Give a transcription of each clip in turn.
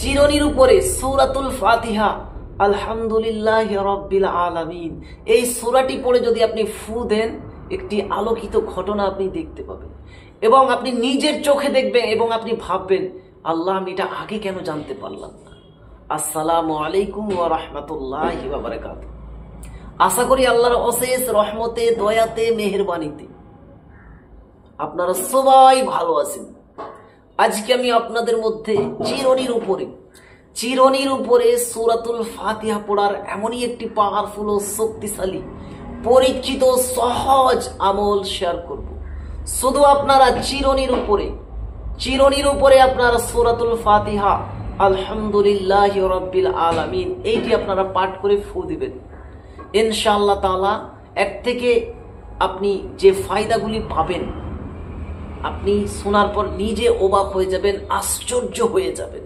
চিরনির উপরে সূরাতুল ফাতিহা আলহামদুলিল্লাহি রাব্বিল আলামিন, এই সূরাটি পড়ে যদি আপনি ফু দেন, একটি আলোকিত ঘটনা আপনি দেখতে পাবেন এবং আপনি নিজের চোখে দেখবেন এবং আপনি ভাববেন, আল্লাহ আমি এটা আগে কেন জানতে পারলাম না। আসসালামু আলাইকুম ওয়া রাহমাতুল্লাহি ওয়া বারাকাতুহু। আশা করি আল্লাহর অশেষ রহমতে, দয়াতে, মেহেরবানিতে আপনারা সবাই ভালো আছেন। আজকে আমি আপনাদের মধ্যে চিরনির উপরে সূরাতুল ফাতিহা পড়ার এমনই একটি পাওয়ারফুল ও শক্তিশালী পরিচিত সহজ আমল শেয়ার করব। শুধু আপনারা চিরনির উপরে আপনারা সূরাতুল ফাতিহা আলহামদুলিল্লাহি রাব্বিল আলামিন এইটি আপনারা পাঠ করে ফু দিবেন। ইনশাআল্লাহ তাআলা এক থেকে আপনি যে ফায়দাগুলি পাবেন, আপনি শোনার পর নিজে অবাক হয়ে যাবেন, আশ্চর্য হয়ে যাবেন।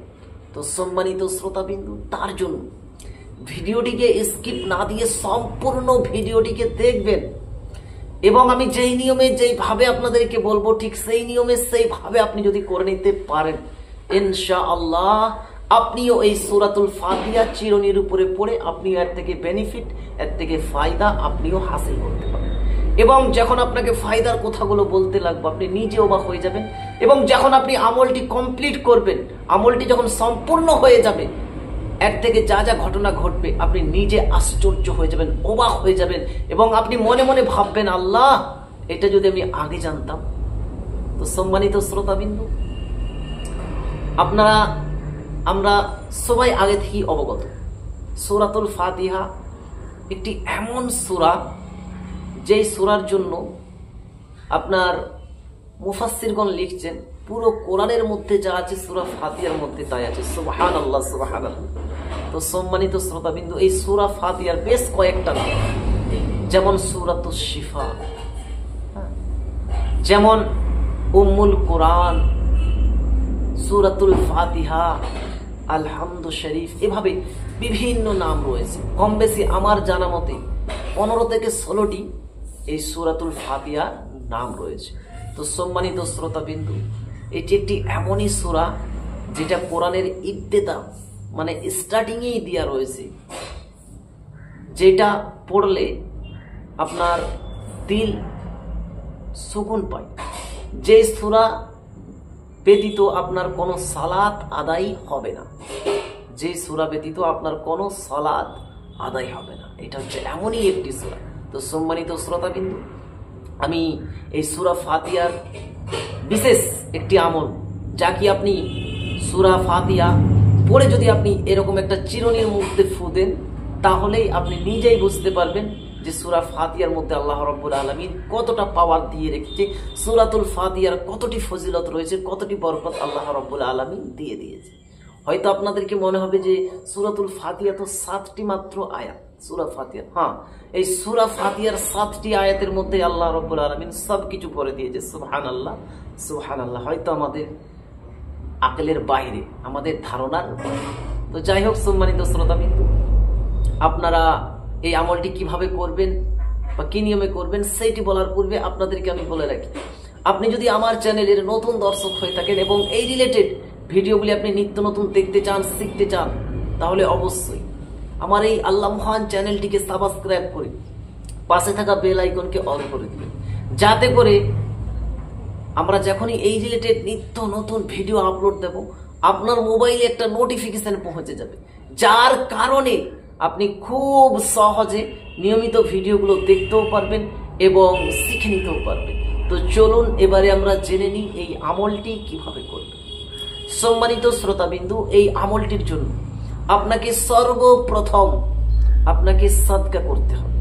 তো সম্মানিত শ্রোতাবিন্দু, তার জন্য ভিডিওটিকে স্কিপ না দিয়ে সম্পূর্ণ ভিডিওটিকে দেখবেন এবং আমি যেই নিয়মে যেইভাবে আপনাদেরকে বলবো ঠিক সেই নিয়মে সেইভাবে আপনি যদি করে নিতে পারেন, ইনশাআল্লাহ আপনিও এই সূরাতুল ফাতিহা চিরনির উপরে পড়ে আপনিও এর থেকে বেনিফিট, এর থেকে ফায়দা আপনিও হাসিল করতে পারেন। এবং যখন আপনাকে ফায়দার কথাগুলো বলতে লাগবে, আপনি নিজে অবাক হয়ে যাবেন এবং যখন আপনি আমলটি কমপ্লিট করবেন, আমলটি যখন সম্পূর্ণ হয়ে যাবে, এর থেকে যা যা ঘটনা ঘটবে আপনি নিজে আশ্চর্য হয়ে যাবেন, অবাক হয়ে যাবেন এবং আপনি মনে মনে ভাববেন, আল্লাহ এটা যদি আমি আগে জানতাম। তো সম্মানিত শ্রোতাবিন্দু, আমরা সবাই আগে থেকেই অবগত, সূরাতুল ফাতিহা একটি এমন সূরা যেই সূরার জন্য আপনার মুফাসসিরগণ লিখছেন পুরো কোরআনের মধ্যে যা আছে সূরা ফাতিহার মধ্যে তাই আছে। সুবহানাল্লাহ, সুবহানাল্লাহ। তো সম্মানিত শ্রোতাবিন্দু, এই সূরা ফাতিহার বেশ কয়েকটা নাম, যেমন সূরাতুশ শিফা, যেমন উম্মুল কোরআন, সূরাতুল ফাতিহা, আলহামদু শরীফ, এভাবে বিভিন্ন নাম রয়েছে। কম বেশি আমার জানা মতে 15 থেকে 16টি এই সূরাতুল ফাতিহার নাম রয়েছে। তো সম্মানিত শ্রোতাবিন্দু, এটি একটি এমনই সূরা যেটা কোরআনের ইবতেদা মানে স্টার্টিংয়েই দেওয়া রয়েছে, যেটা পড়লে আপনার দিল সুকুন পায়। যে সূরা ব্যতীত আপনার কোনো সালাত আদায় হবে না, যে সূরা ব্যতীত আপনার কোনো সালাত আদায় হবে না, এটা হচ্ছে এমনই একটি সূরা। তো সম্মানিত শ্রোতাবিন্দু, আমি এই সূরা ফাতিহার বিশেষ একটি আমল, যা কি আপনি সূরা ফাতিহা পড়ে যদি আপনি এরকম একটা চিরনির মধ্যে ফু দেন, তাহলেই আপনি নিজেই বুঝতে পারবেন যে সূরা ফাতিহার মধ্যে আল্লাহ রাব্বুল আলামিন কতটা পাওয়ার দিয়ে রেখেছে, সূরাতুল ফাতিহার কতটি ফজিলত রয়েছে, কতটি বরকত আল্লাহ রাব্বুল আলামিন দিয়ে দিয়েছে। হয়তো আপনাদেরকে মনে হবে যে সূরাতুল ফাতিহা তো 7টি মাত্র আয়াত, সূরা ফাতিহা, হ্যাঁ, এই সূরা ফাতিহার 7টি আয়াতের মধ্যে আল্লাহ রাব্বুল আলামিন সবকিছু করে দিয়েছে। সুবহানাল্লাহ, সুবহানাল্লাহ। হয়তো আমাদের আকলের বাইরে, আমাদের ধারণার বাইরে। তো যাই হোক সম্মানিত শ্রোতাবিন্দু, আপনারা এই আমলটি কিভাবে করবেন বা কি নিয়মে করবেন সেইটি বলার পূর্বে আপনাদেরকে আমি বলে রাখি, আপনি যদি আমার চ্যানেলের নতুন দর্শক হয়ে থাকেন এবং এই রিলেটেড ভিডিওগুলি আপনি নিত্য নতুন দেখতে চান, শিখতে চান, তাহলে অবশ্যই আমার এই আল্লাহ মহান চ্যানেলটিকে সাবস্ক্রাইব করে পাশে থাকা বেল আইকনকে অন করে দিবেন, যাতে করে আমরা যখনই এই রিলেটেড নিত্য নতুন ভিডিও আপলোড দেব, আপনার মোবাইলে একটা নোটিফিকেশন পৌঁছে যাবে, যার কারণে আপনি খুব সহজে নিয়মিত ভিডিওগুলো দেখতেও পারবেন এবং শিখে নিতেও পারবেন। তো চলুন এবারে আমরা জেনে নিই এই আমলটি কিভাবে করবেন। সম্মানিত শ্রোতাবিন্দু, এই আমলটির জন্য আপনাকে সর্বপ্রথম আপনাকে সাদকা করতে হবে।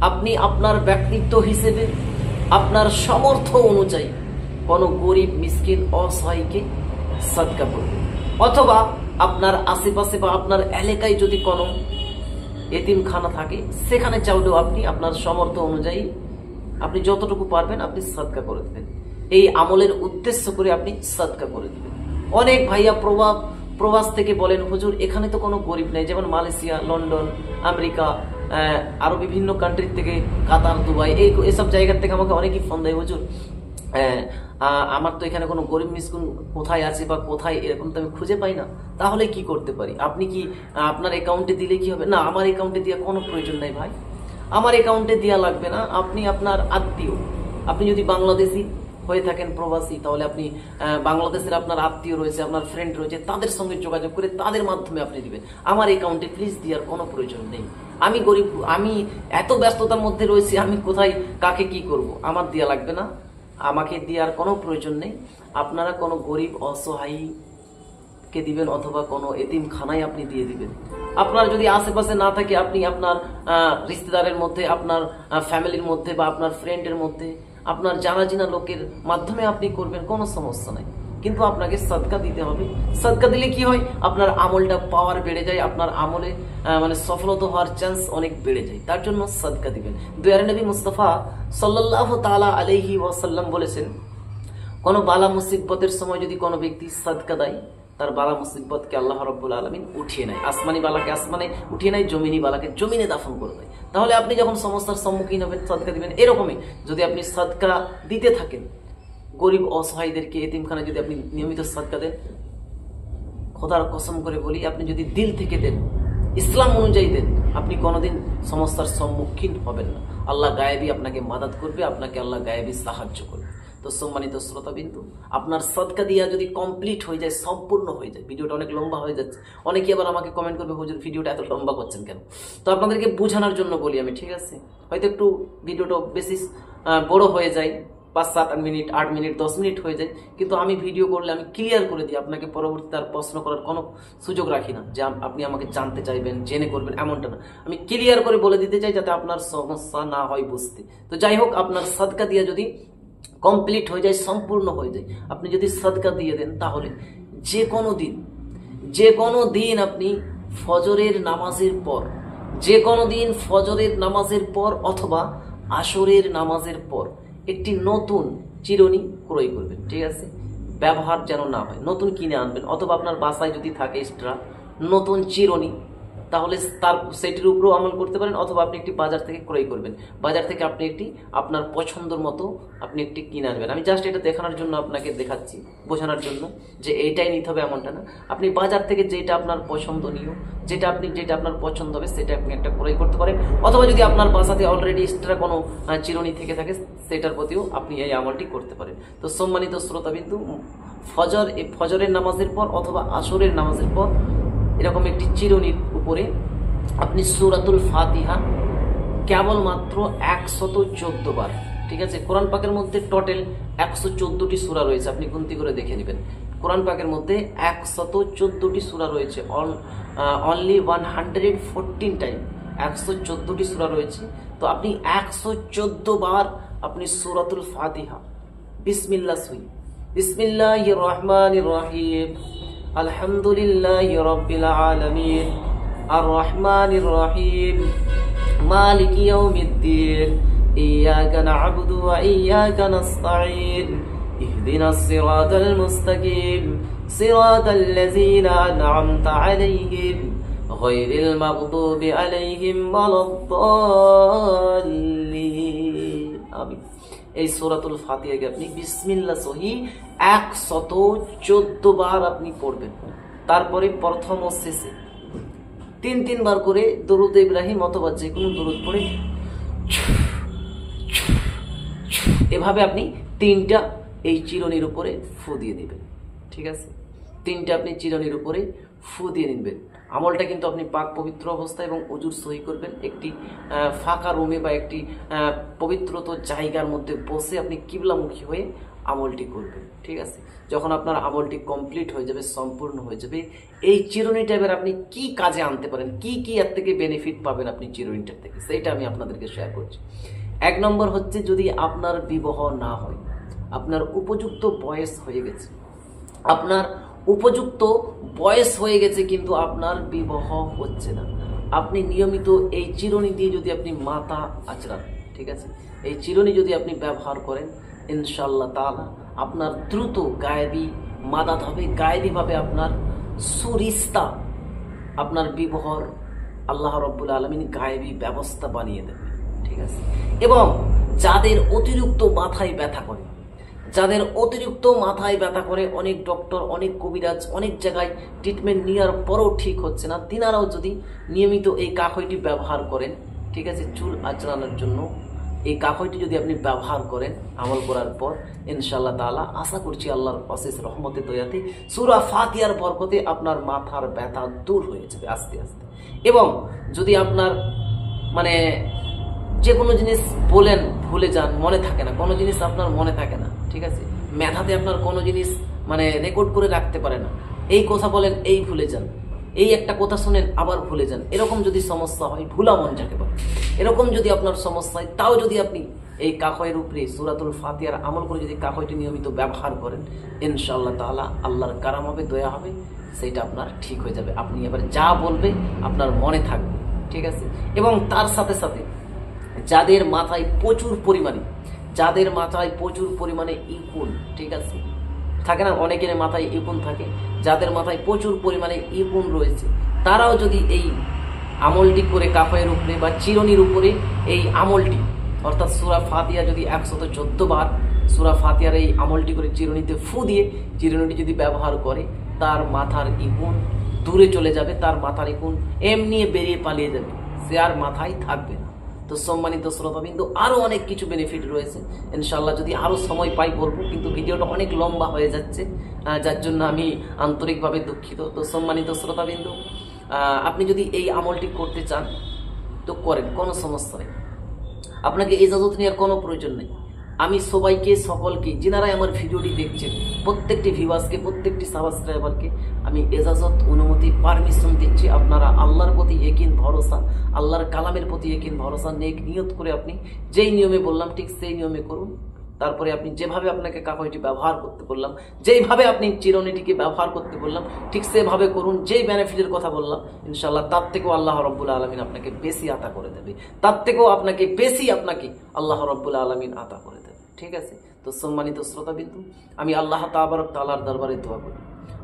আপনি আপনার ব্যক্তিত্ব হিসেবে আপনার সামর্থ্য অনুযায়ী কোনো গরিব, মিসকিন, অসহায়কে সাদকা করবেন, অথবা আপনার আশেপাশে বা আপনার এলাকায় যদি কোনো এতিমখানা থাকে সেখানে চাইলেও আপনি আপনার সামর্থ্য অনুযায়ী আপনি যতটুকু পারবেন আপনি সাদকা করে দেবেন। এই আমলের উদ্দেশ্য করে আপনি সাদকা করে দেবেন। অনেক ভাইয়া প্রবাস থেকে বলেন, হুজুর এখানে তো কোনো গরিব নেই, যেমন মালয়েশিয়া, লন্ডন, আমেরিকা, আরো বিভিন্ন কান্ট্রি থেকে, কাতার, দুবাই, এসব জায়গা থেকে আমাকে অনেকেই ফোন দেয়, হুজুর আমার তো এখানে কোনো গরিব মিসকিন কোথায় আছে বা কোথায়, এরকম তো আমি খুঁজে পাই না। তাহলে কি করতে পারি? আপনি কি আপনার অ্যাকাউন্টে দিলে কি হবে? না, আমার অ্যাকাউন্টে দেওয়ার কোনো প্রয়োজন নাই ভাই, আমার অ্যাকাউন্টে দেওয়া লাগবে না। আপনি আপনার আত্মীয়, আপনি যদি বাংলাদেশি হয়ে থাকেন প্রবাসী, তাহলে আপনি বাংলাদেশের আপনার আত্মীয় রয়েছে, আপনার ফ্রেন্ড রয়েছে, তাদের সঙ্গে যোগাযোগ করে তাদের মাধ্যমে আপনি দিবেন। আমার অ্যাকাউন্টে প্লিজ দেওয়ার কোনো প্রয়োজন নেই। আমি গরিব, আমি এত ব্যস্ততার মধ্যে রয়েছি, আমি কোথায় কাকে কি করব? আমার দেওয়া লাগবে না, আমাকে দেওয়ার কোনো প্রয়োজন নেই। আপনারা কোনো গরিব অসহায়কে দিবেন অথবা কোনো এতিমখানায় আপনি দিয়ে দিবেন। আপনার যদি আশেপাশে না থাকে, আপনি আপনার রিশতেদারের মধ্যে, আপনার ফ্যামিলির মধ্যে বা আপনার ফ্রেন্ডের মধ্যে, আপনার জানাজিনা লোকের মাধ্যমে আপনি করবেন, কোনো সমস্যা নাই। কিন্তু আপনাকে সদকা দিতে হবে। সদকা দিলে কি হয়? আপনার আমলটা পাওয়ার বেড়ে যায়, আপনার আমলে মানে সফলতা হওয়ার চান্স অনেক বেড়ে যায়। তার জন্য সদকা দিবেন। দয়ার নবী মুস্তাফা সাল্লাল্লাহু তাআলা আলাইহি ওয়াসাল্লাম বলেছেন, কোনো বালা মুসিবতের সময় যদি কোনো ব্যক্তি সদকা দেয়, তার বালা মুসিবতকে আল্লাহ রাব্বুল আলামিন উঠিয়ে নেয়। আসমানি বালাকে আসমানে উঠিয়ে নেয়, জমিনি বালাকে জমিনে দাফন করে দেয়। তাহলে আপনি যখন সমস্যার সম্মুখীন হবেন, সদকা দিবেন। এরকমই যদি আপনি সদকা দিতে থাকেন, গরিব অসহায়দেরকে, এতিমখানায় যদি আপনি নিয়মিত সদকা দেন, খোদার কসম করে বলি, আপনি যদি দিল থেকে দেন, ইসলাম অনুযায়ী দেন, আপনি কোনোদিন সমস্যার সম্মুখীন হবেন না। আল্লাহ গায়েবী আপনাকে মাদাদ করবে, আপনাকে আল্লাহ গায়েবী সাহায্য করবে। তো সম্মানিত শ্রোতাবিন্দু, আপনার সদকা দিয়া যদি কমপ্লিট হয়ে যায়, সম্পূর্ণ হয়ে যায়, ভিডিওটা অনেক লম্বা হয়ে যাচ্ছে। অনেকে আবার আমাকে কমেন্ট করবে, হুজুর ভিডিওটা এত লম্বা করছেন কেন? তো আপনাদেরকে বোঝানোর জন্য বলি আমি, ঠিক আছে? হয়তো একটু ভিডিওটা বেশি বড় হয়ে যায়, 5-7 মিনিট, 8 মিনিট, 10 মিনিট হয়ে যায়, কিন্তু আমি ভিডিও করলে আমি ক্লিয়ার করে দিই। আপনাকে পরবর্তীতে আর প্রশ্ন করার কোনো সুযোগ রাখি না যে আপনি আমাকে জানতে চাইবেন, জেনে করবেন, এমনটা না। আমি ক্লিয়ার করে বলে দিতে চাই যাতে আপনার সমস্যা না হয় বুঝতে। তো যাই হোক, আপনার সদকা দিয়ে যদি কমপ্লিট হয়ে যায়, সম্পূর্ণ হয়ে যায়, আপনি যদি সদকা দিয়ে দেন, তাহলে যে কোনো দিন আপনি ফজরের নামাজের পর, যে কোনো দিন ফজরের নামাজের পর অথবা আসরের নামাজের পর একটি নতুন চিরুনি ক্রয় করবেন, ঠিক আছে? ব্যবহার যেন না হয়, নতুন কিনে আনবেন। অথবা আপনার বাসায় যদি থাকে এক্সট্রা নতুন চিরুনি, তাহলে তার সেটির উপরেও আমল করতে পারেন। অথবা আপনি একটি বাজার থেকে ক্রয় করবেন, বাজার থেকে আপনি একটি আপনার পছন্দের মতো আপনি একটি কিনে আনবেন। আমি জাস্ট এটা দেখানোর জন্য আপনাকে দেখাচ্ছি, বোঝানোর জন্য যে এইটাই নিতে হবে এমনটা না। আপনি বাজার থেকে যেটা আপনার পছন্দনীয়, যেটা আপনার পছন্দ হবে, সেটা আপনি একটা ক্রয় করতে পারেন। অথবা যদি আপনার বাসাতে অলরেডি এক্সট্রা কোনো চিরুনি থেকে থাকে, সেটার প্রতিও আপনি এই আমলটি করতে পারেন। তো সম্মানিত শ্রোতাবিন্দু, ফজরের নামাজের পর অথবা আসরের নামাজের পর এরকম একটি চিরুনির উপরে আপনি সূরাতুল ফাতিহা কেবলমাত্র 114 বার, ঠিক আছে? কোরআন পাকের মধ্যে টোটাল 114টি সূরা রয়েছে, আপনি গুনতি করে দেখে নেবেন। কোরআন পাকের মধ্যে 114টি সূরা রয়েছে, অনলি 114 টাইম 114টি সূরা রয়েছে। তো আপনি 114 বার আপনি সূরাতুল ফাতিহা বিসমিল্লাহ সহি, বিসমিল্লাহির রহমানির রহিম, আলহামদুলিল্লাহি রাব্বিল আলামিন, আর রহমানির রহিম, মালিক ইয়াউমিদ্দিন, ইয়াকা না'বুদু ওয়া ইয়াকা নাস্তাঈন, ইহদিনাস সিরাতাল মুস্তাকিম, সিরাতাল্লাযীনা আন'আমতা আলাইহিম গায়রিল মাগদুবি আলাইহিম ওয়ালাদ-দাল্লিন। আমিন। এই সূরাতুল ফাতিহাকে আপনি বিসমিল্লাহ সহি 114 বার আপনি পড়বেন। তারপরে প্রথম ও শেষে 3 বার করে দরুদ ইব্রাহিম অথবা যে কোনো দরুদ পড়ে এভাবে আপনি 3টা এই চিরুনির উপরে ফু দিয়ে দিবেন, ঠিক আছে? 3টা আপনি চিরুনির উপরে ফু দিয়ে নিবেন। আমলটা কিন্তু আপনি পাক পবিত্র অবস্থায় এবং ওযুর সহি করবেন, একটি ফাঁকা রুমে বা একটি পবিত্রত জায়গার মধ্যে বসে আপনি কিবলামুখী হয়ে আমলটি করবেন, ঠিক আছে? যখন আপনার আমলটি কমপ্লিট হয়ে যাবে, সম্পূর্ণ হয়ে যাবে, এই চিরুনিটা এবার আপনি কি কাজে আনতে পারেন, কি এর থেকে বেনিফিট পাবেন আপনি চিরুনিটার থেকে, সেটা আমি আপনাদেরকে শেয়ার করছি। 1 নম্বর হচ্ছে, যদি আপনার বিবাহ না হয়, আপনার উপযুক্ত বয়স হয়ে গেছে, আপনার উপযুক্ত বয়স হয়ে গেছে কিন্তু আপনার বিবাহ হচ্ছে না, আপনি নিয়মিত এই চিরুনি দিয়ে যদি আপনি মাথা আঁচড়ান, ঠিক আছে? এই চিরুনি যদি আপনি ব্যবহার করেন, ইনশাআল্লাহ তাআলা আপনার দ্রুত গায়েবী মাদাদ হবে, গায়েবীভাবে আপনার সুরিস্তা, আপনার বিবাহর আল্লাহ রাব্বুল আলামিন গায়েবী ব্যবস্থা বানিয়ে দেবে, ঠিক আছে? এবং যাদের অতিরিক্ত মাথায় ব্যথা করে, যাদের অতিরিক্ত মাথায় ব্যথা করে, অনেক ডক্টর, অনেক কবিরাজ, অনেক জায়গায় ট্রিটমেন্ট নেওয়ার পরও ঠিক হচ্ছে না, তিনারাও যদি নিয়মিত এই কাকইটি ব্যবহার করেন, ঠিক আছে, চুল আঁচড়ানোর জন্য এই কাকইটি যদি আপনি ব্যবহার করেন আমল করার পর, ইনশাআল্লাহ তাআলা আশা করছি আল্লাহর অশেষ রহমতে দয়াতে সূরা ফাতিহার বরকতে আপনার মাথার ব্যথা দূর হয়ে যাবে আস্তে আস্তে। এবং যদি আপনার মানে যে কোনো জিনিস বলেন ভুলে যান, মনে থাকে না, কোনো জিনিস আপনার মনে থাকে না, ঠিক আছে, মেধাতে আপনার কোনো জিনিস মানে রেকর্ড করে রাখতে পারে না, এই কথা বলেন এই ভুলে যান, এই একটা কথা শুনেন আবার ভুলে যান, এরকম যদি সমস্যা হয়, ভুলা মন যাকে বলে, এরকম যদি আপনার সমস্যা হয়, তাও যদি আপনি এই কাকইয়ের উপরে সূরাতুল ফাতিহার আমল করে যদি কাকইটি নিয়মিত ব্যবহার করেন, ইনশাআল্লাহ তাআলা আল্লাহর কারাম হবে, দয়া হবে, সেইটা আপনার ঠিক হয়ে যাবে। আপনি এবার যা বলবে আপনার মনে থাকবে, ঠিক আছে। এবং তার সাথে সাথে যাদের মাথায় প্রচুর পরিমাণে ইকুন, ঠিক আছে, থাকে না, অনেকের মাথায় ইকুন থাকে, যাদের মাথায় প্রচুর পরিমাণে ইকুন রয়েছে, তারাও যদি এই আমলটি করে কাকইয়ের উপরে বা চিরুনির উপরে এই আমলটি অর্থাৎ সূরা ফাতিহা যদি 114 বার সূরা ফাতিহার এই আমলটি করে চিরুনিতে ফু দিয়ে চিরুনিটি যদি ব্যবহার করে, তার মাথার ইকুন দূরে চলে যাবে, তার মাথার ইকুন এমনি বেরিয়ে পালিয়ে যাবে, সে আর মাথায় থাকবে না। তো সম্মানিত শ্রোতাবিন্দু, আরো অনেক কিছু বেনিফিট রয়েছে, ইনশাআল্লাহ যদি আরো সময় পাই বলবো, কিন্তু ভিডিওটা অনেক লম্বা হয়ে যাচ্ছে, যার জন্য আমি আন্তরিকভাবে দুঃখিত। তো সম্মানিত শ্রোতাবিন্দু, আপনি যদি এই আমলটি করতে চান তো করেন, কোনো সমস্যা নেই, আপনাকে ইজাজত নেওয়ার কোনো প্রয়োজন নেই। আমি সবাইকে, সকলকে, যিনারাই আমার ভিডিওটি দেখছেন, প্রত্যেকটি ভিউয়ার্সকে, প্রত্যেকটি সাবস্ক্রাইবারকে আমি ইজাজত, অনুমতি, পারমিশন দিচ্ছি। আপনারা আল্লাহর প্রতি ইকিন ভরসা, আল্লাহর কালামের প্রতি ইকিন ভরসা, নেক নিয়ত করে আপনি যেই নিয়মে বললাম ঠিক সেই নিয়মে করুন। তারপরে আপনি যেভাবে আপনাকে কাকইটি ব্যবহার করতে বললাম, যেইভাবে আপনি চিরুনিটিকে ব্যবহার করতে বললাম, ঠিক সেভাবে করুন। যেই বেনিফিটের কথা বললাম, ইনশাআল্লাহ তার থেকেও আল্লাহ রাব্বুল আলামিন আপনাকে বেশি আতা করে দেবে, তার থেকেও আপনাকে বেশি আল্লাহ রাব্বুল আলামিন আতা করে দেবে, ঠিক আছে। তো সম্মানিত শ্রোতাবিন্দু, আমি আল্লাহ তাবারক তাআলার দরবারে দোয়া করি,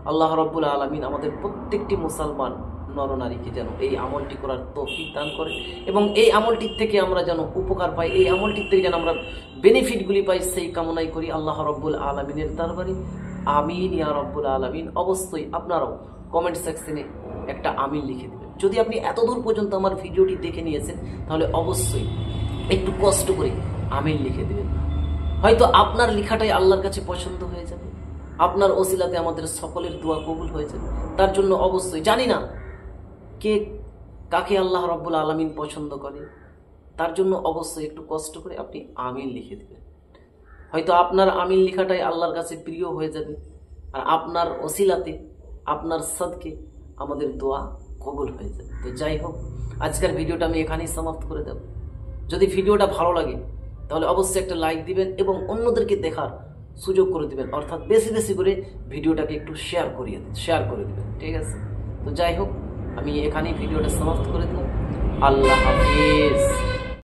আল্লাহ রাব্বুল আলামিন আমাদের প্রত্যেকটি মুসলমান নরনারীকে যেন এই আমলটি করার তৌফিক দান করেন, এবং এই আমলটির থেকে আমরা যেন উপকার পাই, এই আমলটির থেকে যেন আমরা বেনিফিটগুলি পাই, সেই কামনাই করি আল্লাহ রাব্বুল আলামিনের দরবারে। আমিন ইয়া রাব্বুল আলামিন। অবশ্যই আপনারাও কমেন্ট সেকশনে একটা আমিন লিখে দেবেন। যদি আপনি এতদূর পর্যন্ত আমার ভিডিওটি দেখে নিয়েছেন, তাহলে অবশ্যই একটু কষ্ট করে আমিন লিখে দেবেন। হয়তো আপনার লেখাটাই আল্লাহর কাছে পছন্দ হয়ে যাবে, আপনার ওসিলাতে আমাদের সকলের দোয়া কবুল হয়ে যাবে। তার জন্য অবশ্যই, জানি না কে কাকে আল্লাহ রাব্বুল আলামিন পছন্দ করে, তার জন্য অবশ্যই একটু কষ্ট করে আপনি আমিন লিখে দেবেন। হয়তো আপনার আমিন লেখাটাই আল্লাহর কাছে প্রিয় হয়ে যাবে, আর আপনার ওসিলাতে, আপনার সাদকে আমাদের দোয়া কবুল হয়ে যাবে। তো যাই হোক, আজকের ভিডিওটা আমি এখানেই সমাপ্ত করে দেব। যদি ভিডিওটা ভালো লাগে তাহলে অবশ্যই একটা লাইক দিবেন এবং অন্যদেরকে দেখার সুযোগ করে দিবেন, অর্থাৎ বেশি বেশি করে ভিডিওটাকে একটু শেয়ার করে দিবেন, ঠিক আছে। তো যাই হোক, আমি এখানেই ভিডিওটা সমাপ্ত করে দেব। আল্লাহ হাফিজ।